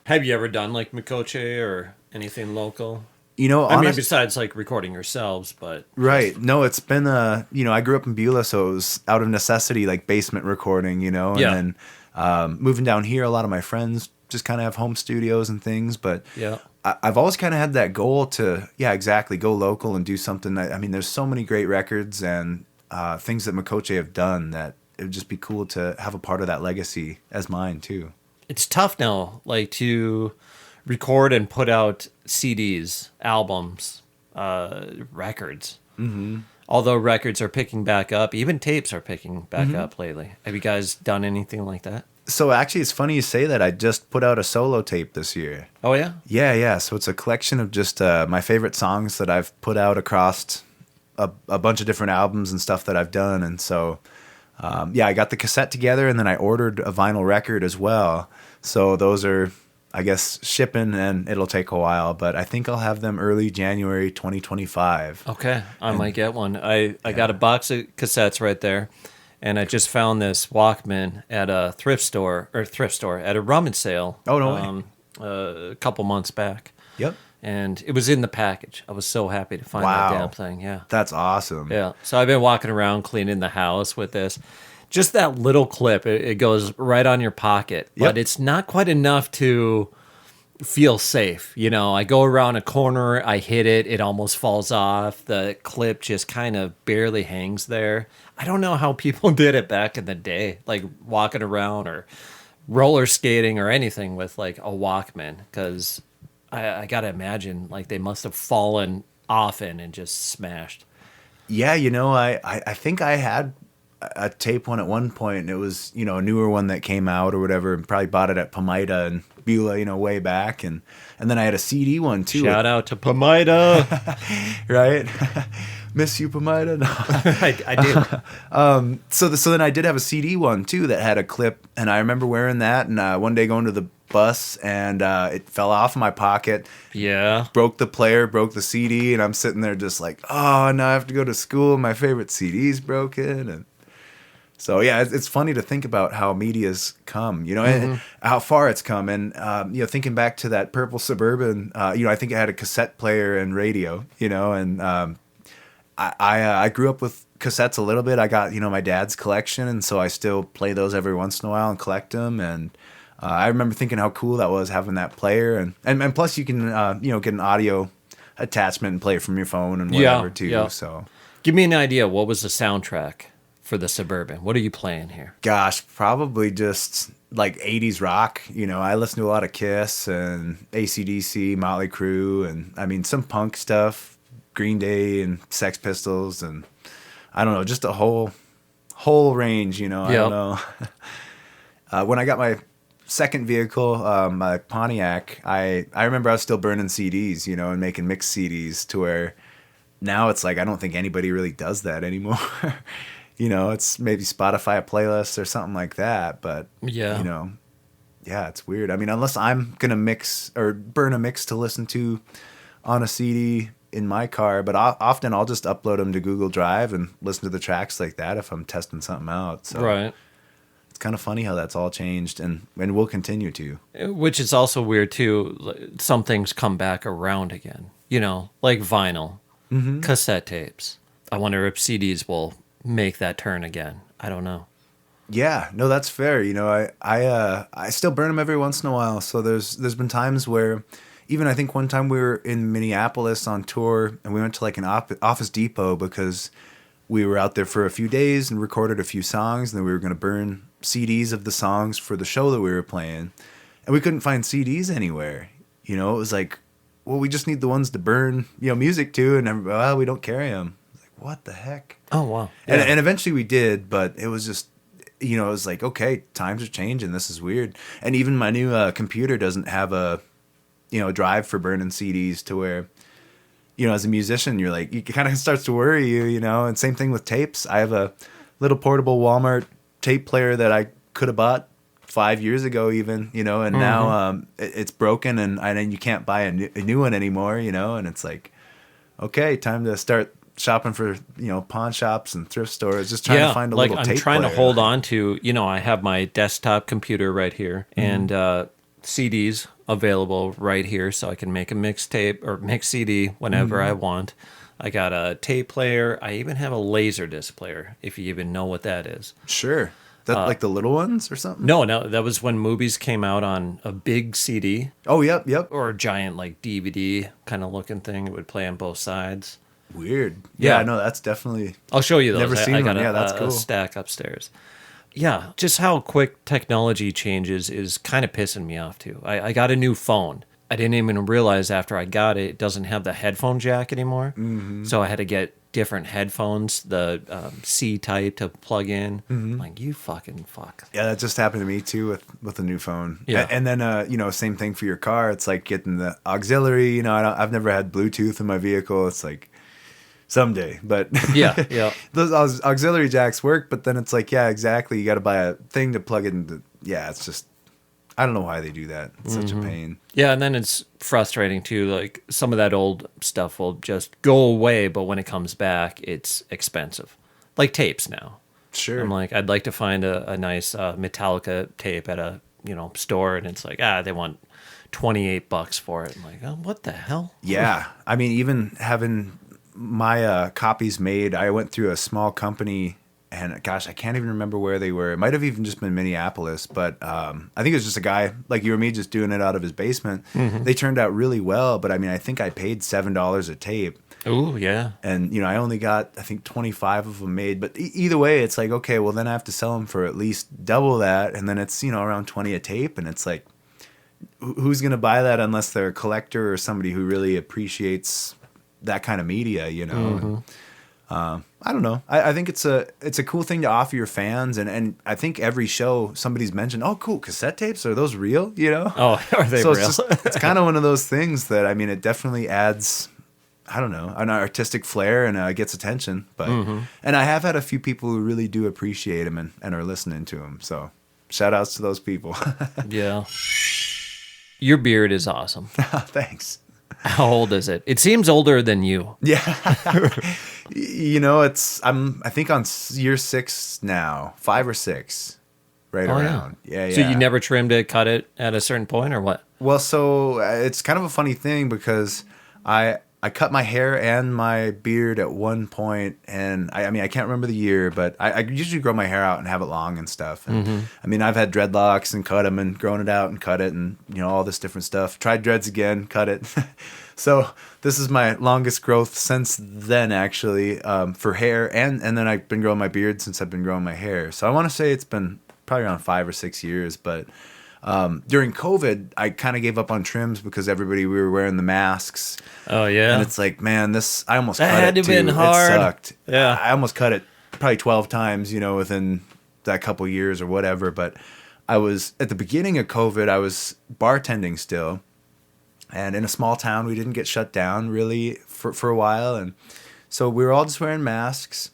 Have you ever done like Mikoche or anything local? You know, I mean, besides like recording yourselves, but right. No, it's been you know, I grew up in Beulah, so it was out of necessity, like basement recording, you know, and then moving down here, a lot of my friends just kind of have home studios and things, but yeah, I've always kind of had that goal to, go local and do something. I mean, there's so many great records and things that Mikoche have done that it would just be cool to have a part of that legacy as mine too. it's tough now, like to record and put out CDs, albums, records. Mm-hmm. Although records are picking back up, even tapes are picking back up lately. Have you guys done anything like that? So actually, it's funny you say that. I just put out a solo tape this year. Oh, yeah? Yeah. So it's a collection of just my favorite songs that I've put out across a bunch of different albums and stuff that I've done. And so, I got the cassette together, and then I ordered a vinyl record as well. So those are, I guess, shipping, and it'll take a while. But I think I'll have them early January 2025. Okay, I might get one. I got a box of cassettes right there. And I just found this Walkman at a thrift store, at a rummage sale. Oh, no way. A couple months back. Yep. And it was in the package. I was so happy to find that damn thing. Yeah. That's awesome. Yeah. So I've been walking around cleaning the house with this. Just that little clip, it goes right on your pocket. Yep. But it's not quite enough to feel safe. You know, I go around a corner, I hit it, it almost falls off. The clip just kind of barely hangs there. I don't know how people did it back in the day, like walking around or roller skating or anything with like a Walkman, because I got to imagine like they must have fallen often and just smashed. Yeah, I think I had a tape one at one point, and it was, a newer one that came out or whatever, and probably bought it at Pomida and Beulah, way back. And then I had a CD one too. Shout out to Pomida. Right? Miss you, Pomida? No. I do. So then I did have a CD one too that had a clip, and I remember wearing that, and one day going to the bus, and it fell off my pocket. Yeah. Broke the player, broke the CD, and I'm sitting there just like, oh, now I have to go to school. My favorite CD's broken. And so, yeah, it's funny to think about how media's come, and how far it's come. And, thinking back to that purple Suburban, I think it had a cassette player and radio, and I grew up with cassettes a little bit. I got, my dad's collection, and so I still play those every once in a while and collect them. And I remember thinking how cool that was, having that player. And plus you can, get an audio attachment and play it from your phone and whatever, too. Yeah. So give me an idea. What was the soundtrack for the Suburban? What are you playing here? Gosh, probably just like 80s rock. I listen to a lot of Kiss and AC/DC, Motley Crue, and I mean some punk stuff, Green Day and Sex Pistols, and I don't know, just a whole range, I don't know. When I got my second vehicle, my Pontiac, I remember I was still burning CDs, and making mixed CDs, to where now it's like I don't think anybody really does that anymore. It's maybe Spotify playlist or something like that, but yeah, it's weird. I mean, unless I'm gonna mix or burn a mix to listen to on a CD in my car, but often I'll just upload them to Google Drive and listen to the tracks like that if I'm testing something out. So right. It's kind of funny how that's all changed and will continue to. Which is also weird too. Some things come back around again, like vinyl, cassette tapes. I wonder if CDs will make that turn again. I don't know. Yeah, no, that's fair. I still burn them every once in a while. So there's been times where, even I think one time we were in Minneapolis on tour, and we went to like an Office Depot because we were out there for a few days and recorded a few songs, and then we were going to burn CDs of the songs for the show that we were playing, and we couldn't find CDs anywhere. It was like, well, we just need the ones to burn, music to, and we don't carry them. Like, what the heck? Oh, wow. Yeah. And eventually we did, but it was just, it was like, okay, times are changing. This is weird. And even my new computer doesn't have a drive for burning CDs, to where, as a musician, you're like, it kind of starts to worry you, and same thing with tapes. I have a little portable Walmart tape player that I could have bought 5 years ago even, and now it's broken, and you can't buy a new one anymore, and it's like, okay, time to start shopping for, pawn shops and thrift stores, just trying to find a little tape player. I'm trying to hold on to, I have my desktop computer right here, and CDs available right here, so I can make a mixtape or mix CD whenever I want. I got a tape player. I even have a laser disc player, if you even know what that is. Sure. That like the little ones or something? No, that was when movies came out on a big CD. Oh, yep. Or a giant like DVD kind of looking thing. It would play on both sides. Weird. Yeah, no, that's definitely... I'll show you those. Never seen I got one. Yeah, that's cool. A stack upstairs. Yeah, just how quick technology changes is kind of pissing me off too. I got a new phone. I didn't even realize after I got it, it doesn't have the headphone jack anymore. Mm-hmm. So I had to get different headphones, the C-type to plug in. Mm-hmm. Like, you fucking fuck. Yeah, that just happened to me too with the new phone. Yeah. And then, same thing for your car. It's like getting the auxiliary. I've never had Bluetooth in my vehicle. It's like someday. But yeah. Those auxiliary jacks work, but then it's like, yeah, exactly. You got to buy a thing to plug it into. Yeah, it's just, I don't know why they do that. It's such a pain. Yeah, and then it's frustrating too. Like, some of that old stuff will just go away, but when it comes back, it's expensive. Like tapes now. Sure. I'm like, I'd like to find a nice Metallica tape at a store, and it's like, they want $28 for it. I'm like, oh, what the hell? Yeah, I mean, even having my copies made, I went through a small company. And gosh, I can't even remember where they were. It might have even just been Minneapolis, but I think it was just a guy like you or me just doing it out of his basement. Mm-hmm. They turned out really well, but I mean, I think I paid $7 a tape. Oh, yeah. And, I only got, I think, 25 of them made. But either way, it's like, okay, well, then I have to sell them for at least double that. And then it's, around 20 a tape. And it's like, who's going to buy that unless they're a collector or somebody who really appreciates that kind of media, Mm-hmm. I don't know. I think it's a cool thing to offer your fans, and I think every show somebody's mentioned, oh, cool, cassette tapes, are those real? Oh, are they so real? It's kind of one of those things that, I mean, it definitely adds, I don't know, an artistic flair and gets attention. But and I have had a few people who really do appreciate them and are listening to them. So shout outs to those people. Yeah. Your beard is awesome. Thanks. How old is it? It seems older than you. Yeah. I think on year 6 now, 5 or 6, right around. Yeah. So you never trimmed it, cut it at a certain point, or what? Well, so it's kind of a funny thing because I cut my hair and my beard at one point, and I mean, I can't remember the year, but I usually grow my hair out and have it long and stuff. And I mean, I've had dreadlocks and cut them and grown it out and cut it and, all this different stuff. Tried dreads again, cut it. So this is my longest growth since then, actually, for hair. And then I've been growing my beard since I've been growing my hair. So I want to say it's been probably around 5 or 6 years, but during COVID, I kind of gave up on trims because we were wearing the masks. Oh, yeah. And it's like, man, I almost cut it, had to too. been hard. It sucked. Yeah. I almost cut it probably 12 times, within that couple years or whatever. But I was, at the beginning of COVID, I was bartending still. And in a small town, we didn't get shut down really for a while. And so we were all just wearing masks.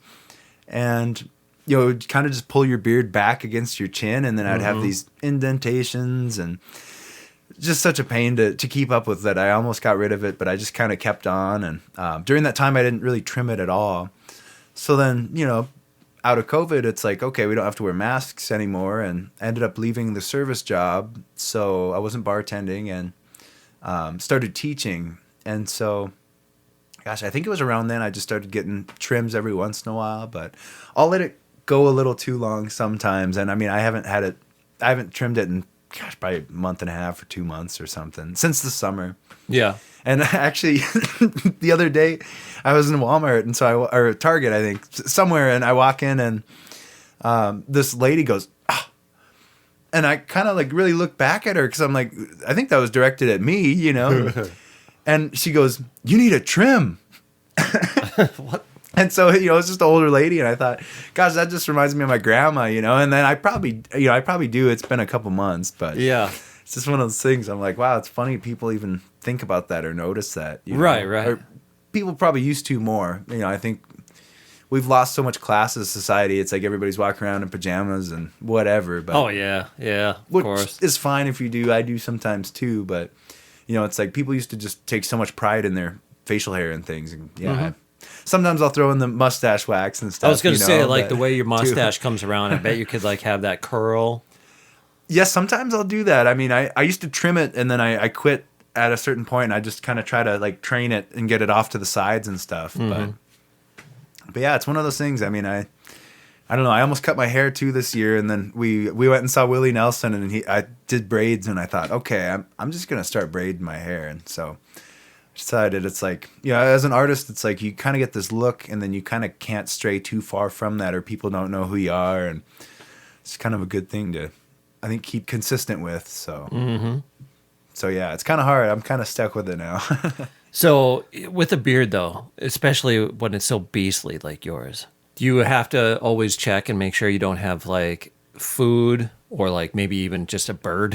And kind of just pull your beard back against your chin, and then I'd have these indentations, and just such a pain to keep up with that I almost got rid of it, but I just kind of kept on. And during that time, I didn't really trim it at all. So then, out of COVID, it's like, okay, we don't have to wear masks anymore, and I ended up leaving the service job, so I wasn't bartending, and started teaching. And so, gosh, I think it was around then I just started getting trims every once in a while, but I'll let it go a little too long sometimes. And I mean, I haven't trimmed it in, gosh, probably a month and a half or 2 months or something since the summer. Yeah. And actually, the other day I was in Walmart, and or Target, I think, somewhere, and I walk in, and this lady goes, ah. And I kind of like really look back at her because I'm like, I think that was directed at me, And she goes, "You need a trim." What? And so, it's just an older lady, and I thought, gosh, that just reminds me of my grandma, And then I probably do. It's been a couple months, but yeah, it's just one of those things. I'm like, wow, it's funny people even think about that or notice that. Right. Or people probably used to more. I think we've lost so much class as a society. It's like everybody's walking around in pajamas and whatever. But oh, yeah, of course. Which is fine if you do. I do sometimes too, but, it's like people used to just take so much pride in their facial hair and things. And sometimes I'll throw in the mustache wax and stuff. I was going to say, like, the way your mustache comes around, I bet you could, like, have that curl. Yes, sometimes I'll do that. I mean, I used to trim it, and then I quit at a certain point, and I just kind of try to, like, train it and get it off to the sides and stuff. But yeah, it's one of those things. I mean, I don't know. I almost cut my hair, too, this year, and then we went and saw Willie Nelson, and I did braids, and I thought, okay, I'm just going to start braiding my hair. And so decided it's like, as an artist, it's like you kind of get this look, and then you kind of can't stray too far from that, or people don't know who you are. And it's kind of a good thing to, I think, keep consistent with. So, so yeah, it's kind of hard. I'm kind of stuck with it now. So with a beard, though, especially when it's so beastly like yours, do you have to always check and make sure you don't have like food or like maybe even just a bird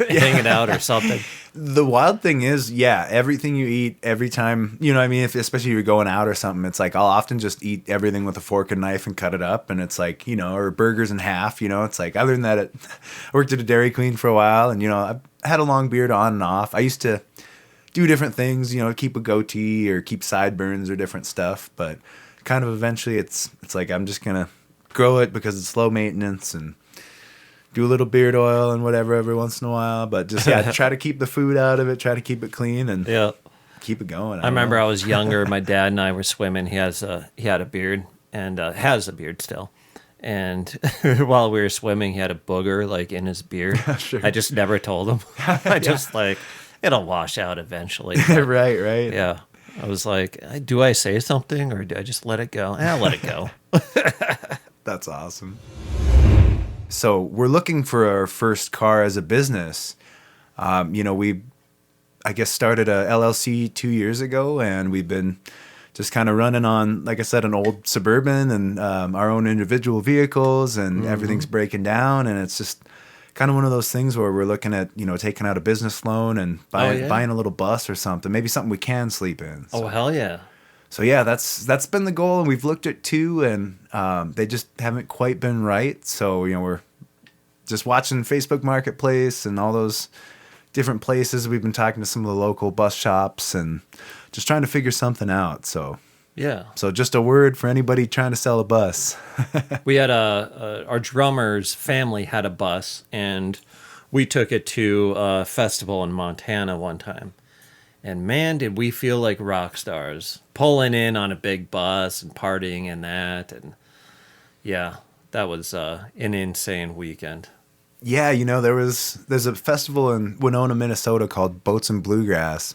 hanging out or something? The wild thing is, yeah, everything you eat every time, you know what I mean? If, especially if you're going out or something, it's like I'll often just eat everything with a fork and knife and cut it up. And it's like, you know, or burgers in half, you know, it's like I learned that I worked at a Dairy Queen for a while. And, you know, I've had a long beard on and off. I used to do different things, you know, keep a goatee or keep sideburns or different stuff. But kind of eventually it's like I'm just going to grow it because it's low maintenance and do a little beard oil and whatever every once in a while, but just try to keep the food out of it, try to keep it clean and keep it going. I remember I was younger, my dad and I were swimming. He had a beard and has a beard still. And while we were swimming, he had a booger like in his beard. Sure. I just never told him. I just like, it'll wash out eventually. Right. Yeah. I was like, do I say something or do I just let it go? I'll let it go. That's awesome. So we're looking for our first car as a business. You know, I guess, started a LLC 2 years ago, and we've been just kind of running on, like I said, an old Suburban and our own individual vehicles, and everything's breaking down. And it's just kind of one of those things where we're looking at, you know, taking out a business loan and buying a little bus or something, maybe something we can sleep in. So. Oh, hell yeah. So yeah, that's been the goal, and we've looked at two, and they just haven't quite been right. So, you know, we're just watching Facebook Marketplace and all those different places. We've been talking to some of the local bus shops and just trying to figure something out. So yeah. So just a word for anybody trying to sell a bus. We had our drummer's family had a bus, and we took it to a festival in Montana one time. And man, did we feel like rock stars pulling in on a big bus and partying in that. And yeah, that was an insane weekend. Yeah, you know, there's a festival in Winona, Minnesota called Boats and Bluegrass.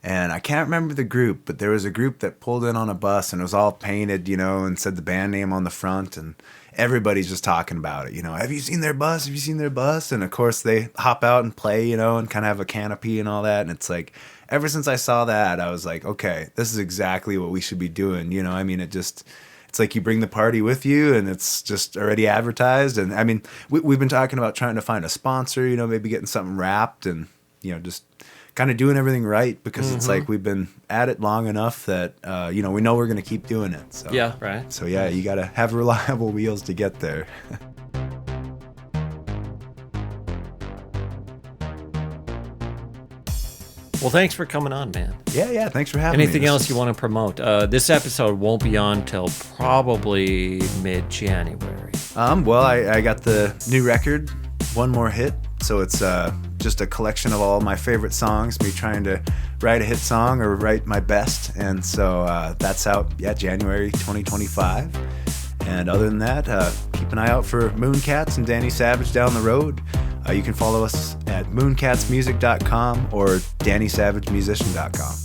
And I can't remember the group, but there was a group that pulled in on a bus, and it was all painted, you know, and said the band name on the front, and everybody's just talking about it, you know. Have you seen their bus? Have you seen their bus? And of course they hop out and play, you know, and kind of have a canopy and all that. And it's like, ever since I saw that, I was like, okay, this is exactly what we should be doing, you know. I mean, it's like you bring the party with you, and it's just already advertised. And I mean, we've been talking about trying to find a sponsor, you know, maybe getting something wrapped and, you know, just kind of doing everything right, because it's like we've been at it long enough that, you know, we know we're going to keep doing it. So, yeah, right. So, yeah, you got to have reliable wheels to get there. Well, thanks for coming on, man. Yeah, thanks for having me. Anything else you want to promote? This episode won't be on till probably mid-January. Well, I got the new record, One More Hit. So it's just a collection of all my favorite songs, me trying to write a hit song or write my best. And so that's out, January 2025. And other than that, keep an eye out for Mooncats and Danny Savage down the road. You can follow us at mooncatsmusic.com or dannysavagemusician.com.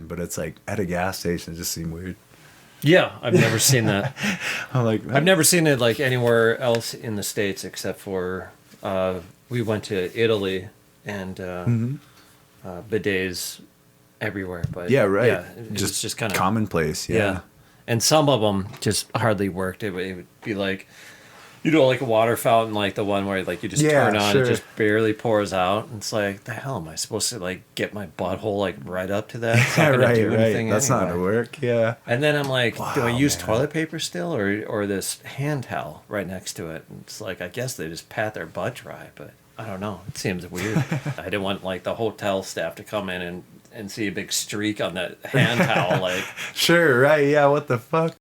But it's like at a gas station, it just seemed weird. Yeah, I've never seen that. I've never seen it like anywhere else in the States except for we went to Italy and bidets everywhere. But yeah, right. Yeah, just kind of commonplace. Yeah. And some of them just hardly worked. It would be like You know, like a water fountain, like the one where like you just turn on, sure. it just barely pours out. And it's like, the hell am I supposed to like get my butthole like right up to that? It's not gonna do anything That's not anyway. gonna work. Yeah. And then I'm like, do I Wow, use man. toilet paper still or this hand towel right next to it? And it's like, I guess they just pat their butt dry, but I don't know. It seems weird. I didn't want like the hotel staff to come in and see a big streak on that hand towel. Like, Sure. Right. Yeah. What the fuck?